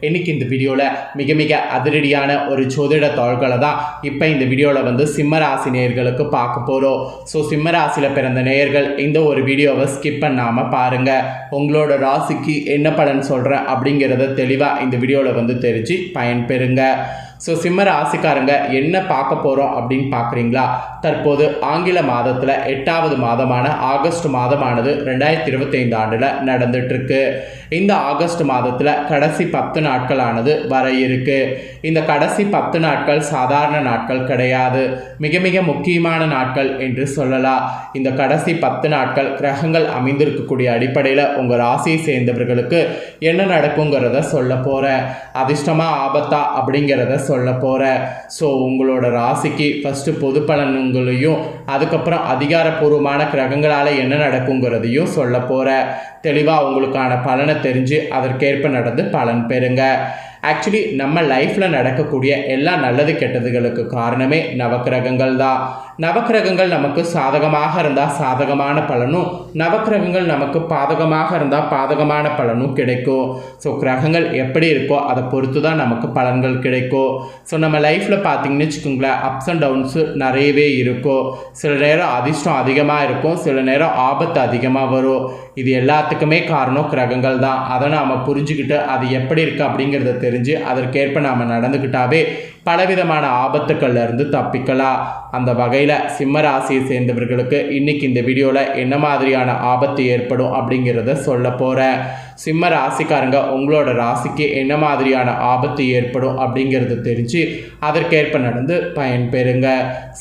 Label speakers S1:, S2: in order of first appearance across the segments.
S1: இன்றைக்கி இந்த வீடியோவில் மிக மிக அதிரடியான ஒரு ஜோதிட தாள்களை தான் இப்போ இந்த வீடியோவில் வந்து சிம்மராசி நேயர்களுக்கு பார்க்க போகிறோம். ஸோ சிம்மராசியில் பிறந்த நேயர்கள் இந்த ஒரு வீடியோவை ஸ்கிப் பண்ணாமல் பாருங்கள். உங்களோட ராசிக்கு என்ன பலன் சொல்கிறேன் அப்படிங்கிறத தெளிவாக இந்த வீடியோவில் வந்து தெரிஞ்சு பயன்பெறுங்க. ஸோ சிம்ம ராசிக்காரங்க என்ன பார்க்க போகிறோம் அப்படின்னு பார்க்குறீங்களா? தற்போது ஆங்கில மாதத்தில் 8வது மாதமான ஆகஸ்ட் மாதமானது 2025 ஆண்டில் நடந்துட்டுருக்கு. இந்த ஆகஸ்ட் மாதத்தில் கடைசி 10 நாட்களானது வர இருக்கு. இந்த கடைசி 10 நாட்கள் சாதாரண நாட்கள் கிடையாது, மிக மிக முக்கியமான நாட்கள் என்று சொல்லலாம். இந்த கடைசி 10 நாட்கள் கிரகங்கள் அமைந்திருக்கக்கூடிய அடிப்படையில் உங்கள் ராசியை சேர்ந்தவர்களுக்கு என்ன நடக்குங்கிறத சொல்ல போகிறேன். அதிர்ஷ்டமா ஆபத்தா அப்படிங்கிறத சொல்ல போகிறேன். ஸோ உங்களோட ராசிக்கு ஃபஸ்ட்டு பொது பலன்களையும் அதுக்கப்புறம் அதிகாரப்பூர்வமான கிரகங்களால் என்ன நடக்குங்கிறதையும் சொல்ல போகிறேன். தெளிவாக உங்களுக்கான பலனை தெரிஞ்சு அதற்கேற்ப நடந்து பலன் பெறுங்க. ஆக்சுவலி நம்ம லைஃப்பில் நடக்கக்கூடிய எல்லா நல்லது கெட்டதுகளுக்கு காரணமே நவக்கிரகங்கள் தான். நவக்கிரகங்கள் நமக்கு சாதகமாக இருந்தால் சாதகமான பலனும், நவக்கிரகங்கள் நமக்கு பாதகமாக இருந்தால் பாதகமான பலனும் கிடைக்கும். ஸோ கிரகங்கள் எப்படி இருக்கோ அதை பொறுத்து தான் நமக்கு பலன்கள் கிடைக்கும். ஸோ நம்ம லைஃப்பில் பார்த்தீங்கன்னு வச்சுக்கோங்களேன், அப்ஸ் அண்ட் டவுன்ஸு நிறையவே இருக்கும். சில நேரம் அதிர்ஷ்டம் அதிகமாக இருக்கும், சில நேரம் ஆபத்து அதிகமாக வரும். இது எல்லாத்துக்குமே காரணம் கிரகங்கள் தான். அதை நாம் புரிஞ்சுக்கிட்டு அது எப்படி இருக்குது அப்படிங்கிறத தெரிஞ்சு அதற்கேற்ப நாம் நடந்துக்கிட்டாவே பலவிதமான ஆபத்துக்கள்ல இருந்து தப்பிக்கலாம். அந்த வகையில் சிம்ம ராசியை சேர்ந்தவர்களுக்கு இன்னைக்கு இந்த வீடியோவில் என்ன மாதிரியான ஆபத்து ஏற்படும் அப்படிங்கிறத சொல்ல போகிறேன். சிம்ம ராசிக்காரங்க உங்களோட ராசிக்கு என்ன மாதிரியான ஆபத்து ஏற்படும் அப்படிங்கிறத தெரிஞ்சு அதற்கேற்ப நடந்து பயன்பெறுங்க.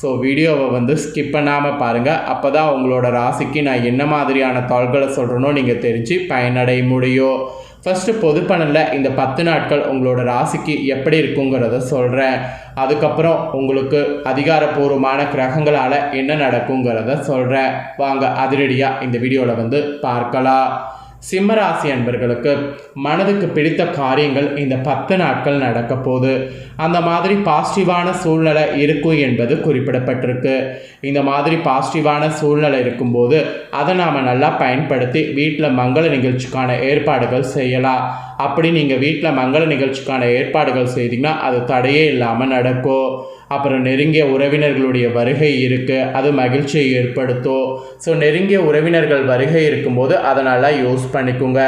S1: ஸோ வீடியோவை வந்து ஸ்கிப் பண்ணாமல் பாருங்கள். அப்போ தான் உங்களோட ராசிக்கு நான் என்ன மாதிரியான தாள்களை சொல்கிறேனோ நீங்கள் தெரிஞ்சு பயனடைய முடியும். ஃபஸ்ட்டு பொது பலனில் இந்த 10 நாட்கள் உங்களோட ராசிக்கு எப்படி இருக்குங்கிறத சொல்கிறேன். அதுக்கப்புறம் உங்களுக்கு அதிகாரப்பூர்வமான கிரகங்களால் என்ன நடக்குங்கிறத சொல்கிறேன். வாங்க அதிரடியாக இந்த வீடியோவில் வந்து பார்க்கலாம். சிம்மராசி அன்பர்களுக்கு மனதுக்கு பிடித்த காரியங்கள் இந்த 10 நாட்கள் நடக்க போகுது. அந்த மாதிரி பாசிட்டிவான சூழ்நிலை இருக்கும் என்பது குறிப்பிடப்பட்டிருக்கு. இந்த மாதிரி பாசிட்டிவான சூழ்நிலை இருக்கும்போது அதை நாம் நல்லா பயன்படுத்தி வீட்டில் மங்கள நிகழ்ச்சிக்கான ஏற்பாடுகள் செய்யலாம். அப்படி நீங்கள் வீட்டில் மங்கள நிகழ்ச்சிக்கான ஏற்பாடுகள் செய்தீங்கன்னா அது தடையே இல்லாமல் நடக்கும். அப்புறம் நெருங்கிய உறவினர்களுடைய வருகை இருக்குது, அது மகிழ்ச்சியை ஏற்படுத்தும். ஸோ நெருங்கிய உறவினர்கள் வருகை இருக்கும்போது அதை நல்லா யூஸ் பண்ணிக்கோங்க.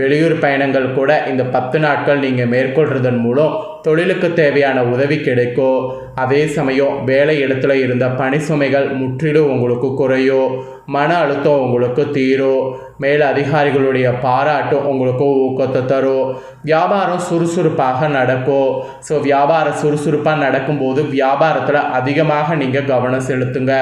S1: வெளியூர் பயணங்கள் கூட இந்த 10 நாட்கள் நீங்கள் மேற்கொள்றதன் மூலம் தொழிலுக்கு தேவையான உதவி கிடைக்கும். அதே சமயம் வேலை இடத்துல இருந்த பணி சுமைகள் முற்றிலும் உங்களுக்கு குறையும். மன அழுத்தம் உங்களுக்கு தீரும். மேல் அதிகாரிகளுடைய பாராட்டும் உங்களுக்கு ஊக்கத்தை தரும். வியாபாரம் சுறுசுறுப்பாக நடக்கும். ஸோ வியாபாரம் சுறுசுறுப்பாக நடக்கும்போது வியாபாரத்தில் அதிகமாக நீங்கள் கவனம் செலுத்துங்க.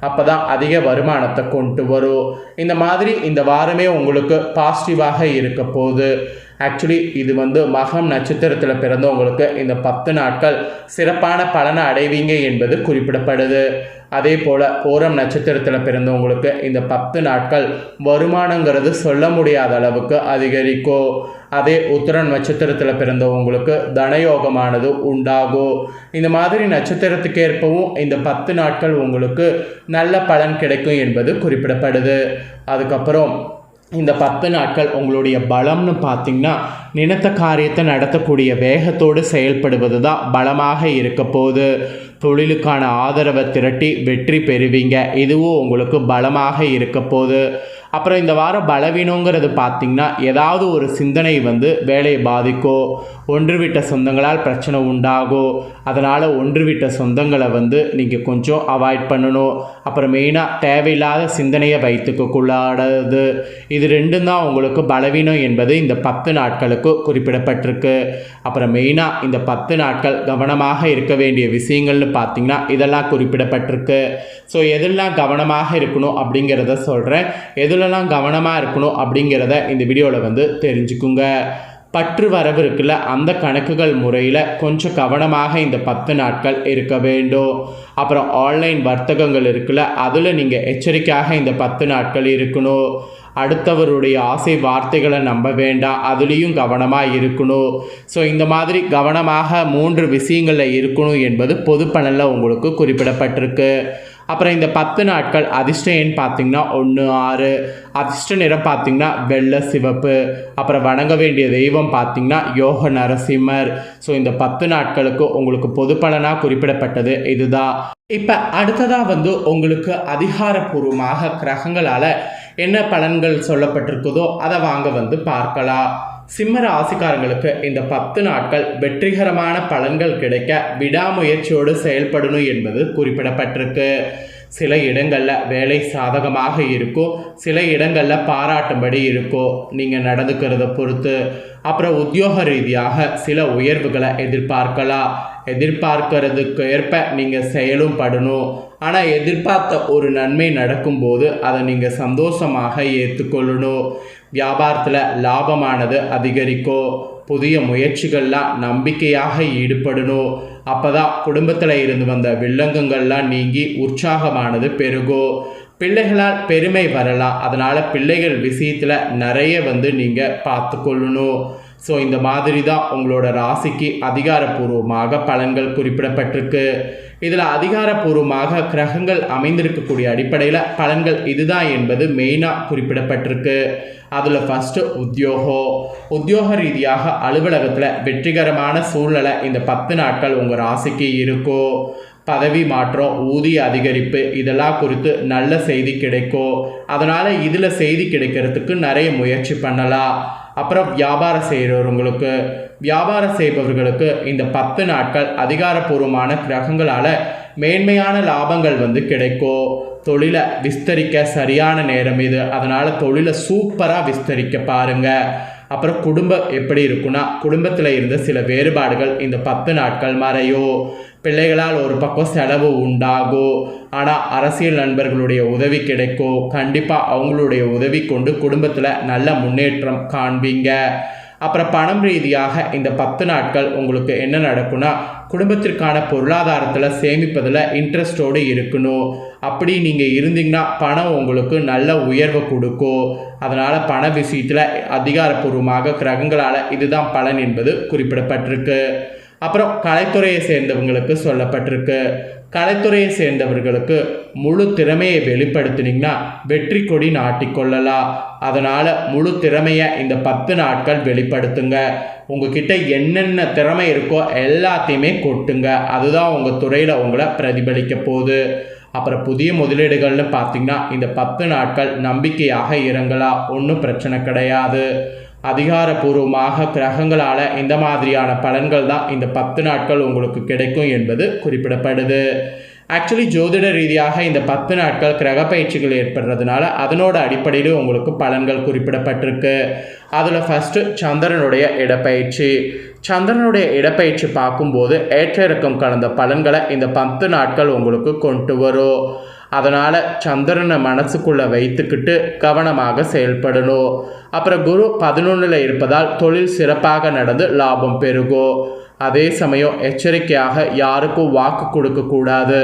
S1: அப்போ தான் அதிக வருமானத்தை கொண்டு வரும். இந்த மாதிரி இந்த வாரமே உங்களுக்கு பாசிட்டிவாக இருக்க போகுது. ஆக்சுவலி இது வந்து மகம் நட்சத்திரத்தில் பிறந்தவங்களுக்கு இந்த 10 நாட்கள் சிறப்பான பலனை அடைவீங்க என்பது குறிப்பிடப்படுது. அதே போல் பூரம் நட்சத்திரத்தில் பிறந்தவங்களுக்கு இந்த 10 நாட்கள் வருமானங்கிறது சொல்ல முடியாத அளவுக்கு அதிகரிக்கும். அதே உத்திரம் நட்சத்திரத்தில் பிறந்தவங்களுக்கு தனயோகமானது உண்டாகும். இந்த மாதிரி நட்சத்திரத்துக்கு ஏற்பவும் இந்த 10 நாட்கள் உங்களுக்கு நல்ல பலன் கிடைக்கும் என்பது குறிப்பிடப்படுது. அதுக்கப்புறம் இந்த 10 நாட்கள் உங்களுடைய பலம்னு பார்த்திங்கன்னா நினைத்த காரியத்தை நடத்தக்கூடிய வேகத்தோடு செயல்படுவது தான் பலமாக இருக்க போகுது. தொழிலுக்கான ஆதரவை திரட்டி வெற்றி பெறுவீங்க, இதுவும் உங்களுக்கு பலமாக இருக்க போகுது. அப்புறம் இந்த வாரம் பலவீனங்கிறது பார்த்திங்கன்னா ஏதாவது ஒரு சிந்தனை வந்து வேலையை பாதிக்கும். ஒன்றுவிட்ட சொந்தங்களால் பிரச்சனை உண்டாகும். அதனால் ஒன்றுவிட்ட சொந்தங்களை வந்து நீங்கள் கொஞ்சம் அவாய்ட் பண்ணணும். அப்புறம் மெயினாக தேவையில்லாத சிந்தனையை வைத்துக்கக்கூடாது. இது ரெண்டும் தான் உங்களுக்கு பலவீனம் என்பது இந்த 10 நாட்களுக்கு குறிப்பிடப்பட்டிருக்கு. அப்புறம் மெயினாக இந்த 10 நாட்கள் கவனமாக இருக்க வேண்டிய விஷயங்கள்னு பார்த்திங்கன்னா இதெல்லாம் குறிப்பிடப்பட்டிருக்கு. ஸோ எதெல்லாம் கவனமாக இருக்கணும் அப்படிங்கிறத சொல்கிறேன். எதுலலாம் கவனமாக இருக்கணும் அப்படிங்கிறத இந்த வீடியோவில் வந்து தெரிஞ்சுக்குங்க. பற்று வரவு இருக்குல்ல, அந்த கணக்குகள் முறையில் கொஞ்சம் கவனமாக இந்த 10 நாட்கள் இருக்க வேண்டும். அப்புறம் ஆன்லைன் வர்த்தகங்கள் இருக்குல்ல, அதில் நீங்கள் எச்சரிக்கையாக இந்த 10 நாட்கள் இருக்கணும். அடுத்தவருடைய ஆசை வார்த்தைகளை நம்ப வேண்டாம், அதுலேயும் கவனமாக இருக்கணும். ஸோ இந்த மாதிரி கவனமாக 3 விஷயங்களில் இருக்கணும் என்பது பொது பலனில் உங்களுக்கு குறிப்பிடப்பட்டிருக்கு. அப்புறம் இந்த 10 நாட்கள் அதிர்ஷ்ட எண் பார்த்திங்கன்னா 1 6, அதிர்ஷ்ட நிறம் பார்த்திங்கன்னா வெள்ளை சிவப்பு, அப்புறம் வணங்க வேண்டிய தெய்வம் பார்த்திங்கன்னா யோக நரசிம்மர். ஸோ இந்த 10 நாட்களுக்கு உங்களுக்கு பொது பலனாக குறிப்பிடப்பட்டது இதுதான். இப்போ அடுத்ததாக உங்களுக்கு அதிகாரப்பூர்வமாக கிரகங்களால் என்ன பலன்கள் சொல்லப்பட்டிருக்குதோ அதை வாங்க பார்க்கலாம். சிம்ம ராசிக்காரங்களுக்கு இந்த 10 நாட்கள் வெற்றிகரமான பலன்கள் கிடைக்க விடாமுயற்சியோடு செயல்படணும் என்பது குறிப்பிடப்பட்டிருக்கு. சில இடங்களில் வேலை சாதகமாக இருக்கும், சில இடங்களில் பாராட்டும்படி இருக்கும் நீங்கள் நடந்துக்கிறத பொறுத்து. அப்புறம் உத்தியோக ரீதியாக சில உயர்வுகளை எதிர்பார்க்கலாம். எதிர்பார்க்கறதுக்கு ஏற்ப நீங்கள் செயலும் படணும். ஆனால் எதிர்பார்த்த ஒரு நன்மை நடக்கும்போது அதை நீங்கள் சந்தோஷமாக ஏற்றுக்கொள்ளணும். வியாபாரத்தில் லாபமானது அதிகரிக்கும். புதிய முயற்சிகள்லாம் நம்பிக்கையாக ஈடுபடணும். அப்போ தான் குடும்பத்தில் இருந்து வந்த வில்லங்கங்கள்லாம் நீங்கி உற்சாகமானது பெருகும். பிள்ளைகளால் பெருமை வரலாம். அதனால் பிள்ளைகள் விஷயத்தில் நிறைய நீங்கள் பார்த்து கொள்ளணும். ஸோ இந்த மாதிரி தான் உங்களோட ராசிக்கு அதிகாரப்பூர்வமாக பலன்கள் குறிப்பிடப்பட்டிருக்கு. இதில் அதிகாரப்பூர்வமாக கிரகங்கள் அமைந்திருக்கக்கூடிய அடிப்படையில் பலன்கள் இதுதான் என்பது மெயினாக குறிப்பிடப்பட்டிருக்கு. அதில் ஃபஸ்ட்டு உத்தியோக ரீதியாக அலுவலகத்தில் வெற்றிகரமான சூழ்நிலை இந்த 10 நாட்கள் உங்கள் ராசிக்கு இருக்கும். பதவி மாற்றம், ஊதிய அதிகரிப்பு இதெல்லாம் குறித்து நல்ல செய்தி கிடைக்கும். அதனால் இதில் செய்தி கிடைக்கிறதுக்கு நிறைய முயற்சி பண்ணலாம். அப்புறம் வியாபாரம் செய்பவர்களுக்கு இந்த 10 நாட்கள் அதிகாரப்பூர்வமான கிரகங்களால் மேன்மையான லாபங்கள் கிடைக்கும். தொழிலை விஸ்தரிக்க சரியான நேரம் இது. அதனால் தொழிலை சூப்பராக விஸ்தரிக்க பாருங்கள். அப்புறம் குடும்பம் எப்படி இருக்குன்னா, குடும்பத்தில் இருந்த சில வேறுபாடுகள் இந்த 10 நாட்கள் மறையும். பிள்ளைகளால் ஒரு பக்கம் செலவு உண்டாகும். ஆனால் அரசியல் நண்பர்களுடைய உதவி கிடைக்கும். கண்டிப்பாக அவங்களுடைய உதவி கொண்டு குடும்பத்தில் நல்ல முன்னேற்றம் காண்பீங்க. அப்புறம் பணம் ரீதியாக இந்த 10 நாட்கள் உங்களுக்கு என்ன நடக்கும்னா, குடும்பத்திற்கான பொருளாதாரத்தில் சேமிப்பதில் இன்ட்ரெஸ்டோடு இருக்கணும். அப்படி நீங்கள் இருந்தீங்கன்னா பணம் உங்களுக்கு நல்ல உயர்வை கொடுக்கும். அதனால் பண விஷயத்தில் அதிகாரப்பூர்வமாக கிரகங்களால் இதுதான் பலன் என்பது குறிப்பிடப்பட்டிருக்கு. அப்புறம் கலைத்துறையை சேர்ந்தவங்களுக்கு சொல்லப்பட்டிருக்கு. கலைத்துறையை சேர்ந்தவர்களுக்கு முழு திறமையை வெளிப்படுத்தினீங்கன்னா வெற்றி கொடி நாட்டிக்கொள்ளலாம். அதனால் முழு திறமையை இந்த 10 நாட்கள் வெளிப்படுத்துங்க. உங்ககிட்ட என்னென்ன திறமை இருக்கோ எல்லாத்தையுமே கொட்டுங்க. அதுதான் உங்கள் துறையில் உங்களை பிரதிபலிக்க போகுது. அப்புறம் புதிய முதலீடுகள்னு பார்த்திங்கன்னா இந்த 10 நாட்கள் நம்பிக்கையாக இறங்கலாம். ஒன்றும் பிரச்சனை கிடையாது. அதிகாரப்பூர்வமாக கிரகங்களால் இந்த மாதிரியான பலன்கள் தான் இந்த 10 நாட்கள் உங்களுக்கு கிடைக்கும் என்பது குறிப்பிடப்படுது. ஆக்சுவலி ஜோதிட ரீதியாக இந்த 10 நாட்கள் கிரக பயிற்சிகள் ஏற்படுறதுனால அதனோட அடிப்படையில் உங்களுக்கு பலன்கள் குறிப்பிடப்பட்டிருக்கு. அதில் ஃபஸ்ட்டு சந்திரனுடைய இடப்பெயர்ச்சி பார்க்கும்போது ஏற்ற இறக்கம் கலந்த பலன்களை இந்த 10 நாட்கள் உங்களுக்கு கொண்டு வரும். அதனால் சந்திரனை மனசுக்குள்ளே வைத்துக்கிட்டு கவனமாக செயல்படணும். அப்புறம் குரு 11ல் இருப்பதால் தொழில் சிறப்பாக நடந்து லாபம் பெருகும். அதே சமயம் எச்சரிக்கையாக யாருக்கும் வாக்கு கொடுக்கக்கூடாது.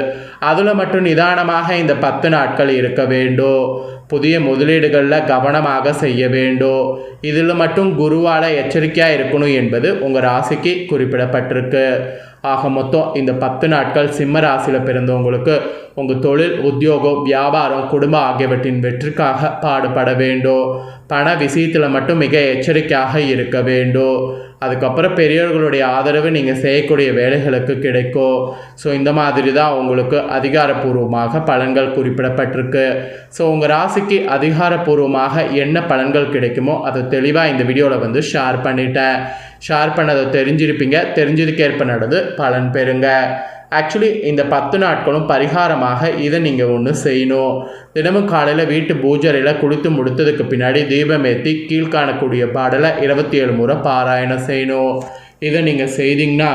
S1: அதில் மட்டும் நிதானமாக இந்த 10 நாட்கள் இருக்க வேண்டும். புதிய முதலீடுகளில் கவனமாக செய்ய வேண்டும். இதில் மட்டும் குருவால் எச்சரிக்கையாக இருக்கணும் என்பது உங்கள் ராசிக்கு குறிப்பிடப்பட்டிருக்கு. ஆக மொத்தம் இந்த 10 நாட்கள் சிம்ம ராசியில் பிறந்தவங்களுக்கு உங்கள் தொழில், உத்தியோகம், வியாபாரம், குடும்பம் ஆகியவற்றின் வெற்றிக்காக பாடுபட வேண்டும். பண விஷயத்தில் மட்டும் மிக எச்சரிக்கையாக இருக்க வேண்டும். அதுக்கப்புறம் பெரியவர்களுடைய ஆதரவு நீங்கள் செய்யக்கூடிய வேலைகளுக்கு கிடைக்கும். ஸோ இந்த மாதிரி தான் உங்களுக்கு அதிகாரப்பூர்வமாக பலன்கள் குறிப்பிடப்பட்டிருக்கு. ஸோ உங்கள் ராசிக்கு அதிகாரப்பூர்வமாக என்ன பலன்கள் கிடைக்குமோ அதை தெளிவாக இந்த வீடியோவில் ஷேர் பண்ணிட்டேன். ஷேர் பண்ணதை தெரிஞ்சிருப்பீங்க. தெரிஞ்சதுக்கேற்ப நடந்து பலன் பெறுங்க. ஆக்சுவலி இந்த 10 நாட்களும் பரிகாரமாக இதை நீங்கள் ஒன்று செய்யணும். தினமும் காலையில் வீட்டு பூஜையில் குளித்து முடித்ததுக்கு பின்னாடி தீபம் ஏற்றி கீழ்காணக்கூடிய பாடலை 27 முறை பாராயணம் செய்யணும். இதை நீங்கள் செய்தீங்கன்னா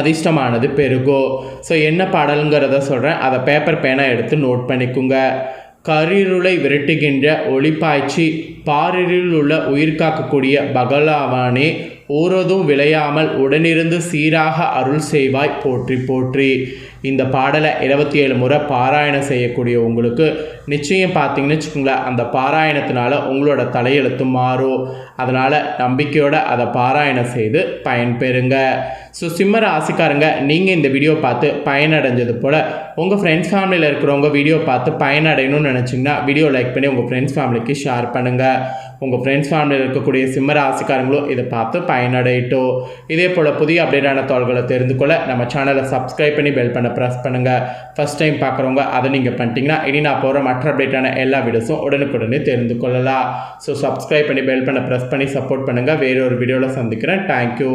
S1: அதிர்ஷ்டமானது பெருகும். ஸோ என்ன பாடலுங்கிறத சொல்கிறேன், அதை பேப்பர் பேனா எடுத்து நோட் பண்ணிக்கோங்க. கரிருளை விரட்டுகின்ற ஒளிப்பாய்ச்சி பாரிரில் உள்ள உயிர் காக்கக்கூடிய பகலாவானே ஊரதும் விளையாமல் உடனிருந்து சீராக அருள் செய்வாய் போற்றி போற்றி. இந்த பாடலை 27 முறை பாராயணம் செய்யக்கூடிய உங்களுக்கு நிச்சயம் பார்த்தீங்கன்னு வச்சுக்கோங்களேன், அந்த பாராயணத்தினால உங்களோட தலையெழுத்து மாறும். அதனால் நம்பிக்கையோட அதை பாராயணம் செய்து பயன்பெறுங்க. ஸோ சிம்ம ராசிக்காரங்க, நீங்கள் இந்த வீடியோ பார்த்து பயனடைஞ்சது போல் உங்கள் ஃப்ரெண்ட்ஸ் ஃபேமிலியில் இருக்கிறவங்க வீடியோ பார்த்து பயனடையணும்னு நினச்சிங்கன்னா வீடியோ லைக் பண்ணி உங்கள் ஃப்ரெண்ட்ஸ் ஃபேமிலிக்கு ஷேர் பண்ணுங்கள். உங்கள் ஃப்ரெண்ட்ஸ் ஃபேமிலியில் இருக்கக்கூடிய சிம்ம ராசிக்காரங்களும் இதை பார்த்து பயனடையட்டும். இதே போல் புதிய அப்டேட்டான தகவல்களை தெரிந்து கொள்ள நம்ம சேனலை சப்ஸ்கிரைப் பண்ணி பெல் பண்ண ப்ரெஸ் பண்ணுங்கள். ஃபஸ்ட் டைம் பார்க்குறவங்க அதை நீங்கள் பண்ணிட்டீங்கன்னா இனி நான் போகிற மற்ற அப்டேட்டான எல்லா வீடியோஸும் உடனுக்குடனே தெரிந்து கொள்ளலாம். ஸோ சப்ஸ்கிரைப் பண்ணி பெல் பண்ண ப்ரெஸ் பண்ணி சப்போர்ட் பண்ணுங்கள். வேறு ஒரு வீடியோவில் சந்திக்கிறேன். தேங்க்யூ.